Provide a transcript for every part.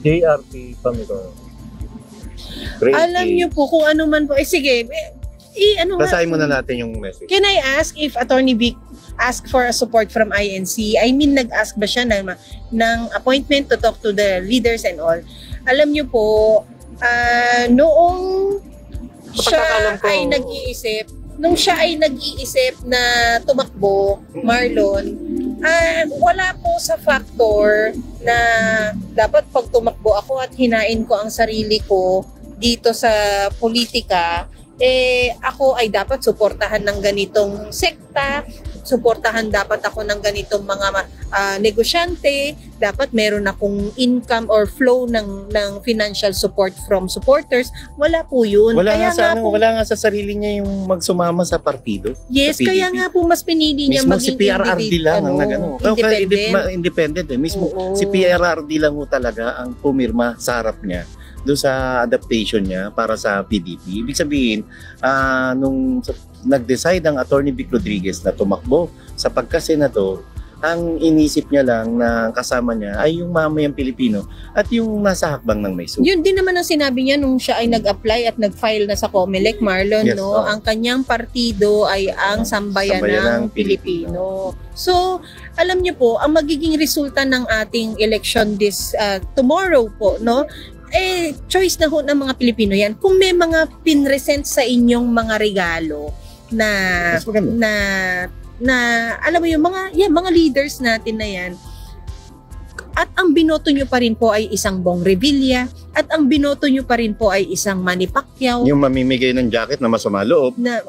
JRP Pamito. Alam niyo po kung ano man po. Sige, ano nga. Basahin muna natin yung message. Can I ask if Attorney Vic ask for a support from INC? I mean, nag-ask ba siya ng appointment to talk to the leaders and all? Alam niyo po, noong siya ay nag-iisip, na tumakbo, Marlon, wala po sa factor na dapat pag tumakbo ako at hinain ko ang sarili ko dito sa politika, ako ay dapat suportahan ng ganitong sekta, suportahan dapat ako ng ganitong mga negosyante, dapat meron akong income or flow ng financial support from supporters. Wala po yun. Wala nga sa sarili niya yung magsumama sa partido. Yes, sa kaya nga po mas pinili niya mismo maging si PRRD lang ang independent. Mismo si PRRD lang mo talaga ang pumirma sa harap niya doon sa adaptation niya para sa PDP. Ibig sabihin, nung nag-decide ang Attorney Vic Rodriguez na tumakbo sa pagka-senador, ang inisip niya lang na kasama niya ay yung mamayang Pilipino at yung nasa hakbang ng may suit. Yun din naman ang sinabi niya nung siya ay nag-apply at nag-file na sa COMELEC, Marlon, yes, no? Ang kanyang partido ay ang Sambayanang Pilipino. So, alam niyo po, ang magiging resulta ng ating election tomorrow po, no? Choice na ho ng mga Pilipino yan. Kung may mga pinresent sa inyong mga regalo na alam mo yung mga leaders natin na yan, at ang binoto nyo pa rin po ay isang Bong Revilla, at ang binoto nyo pa rin po ay isang Manny Pacquiao, yung mamimigay ng jacket na masama loob, na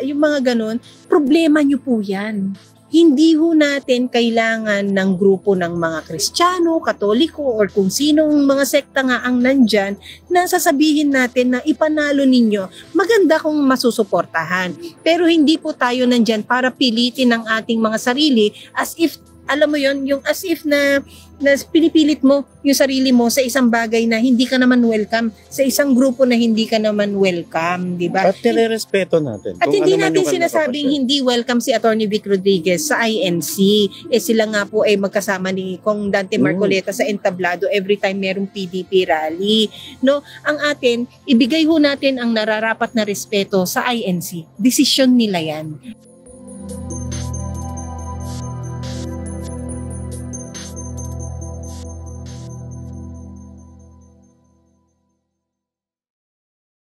yung mga ganun, problema nyo po yan. Hindi ho natin kailangan ng grupo ng mga Kristiyano, Katoliko, or kung sinong mga sekta nga ang nandyan na sasabihin natin na ipanalo ninyo. Maganda kung masusuportahan. Pero hindi po tayo nandyan para pilitin ang ating mga sarili as if, alam mo yon, yung as if na pinipilit mo yung sarili mo sa isang bagay na hindi ka naman welcome, sa isang grupo na hindi ka naman welcome, di ba? At nire-respeto natin. At hindi natin sinasabing hindi welcome si Attorney Vic Rodriguez sa INC. Sila nga po ay magkasama ni Kong Dante Marcoleta sa entablado every time merong PDP rally. No, ang atin, ibigay ho natin ang nararapat na respeto sa INC. Desisyon nila yan.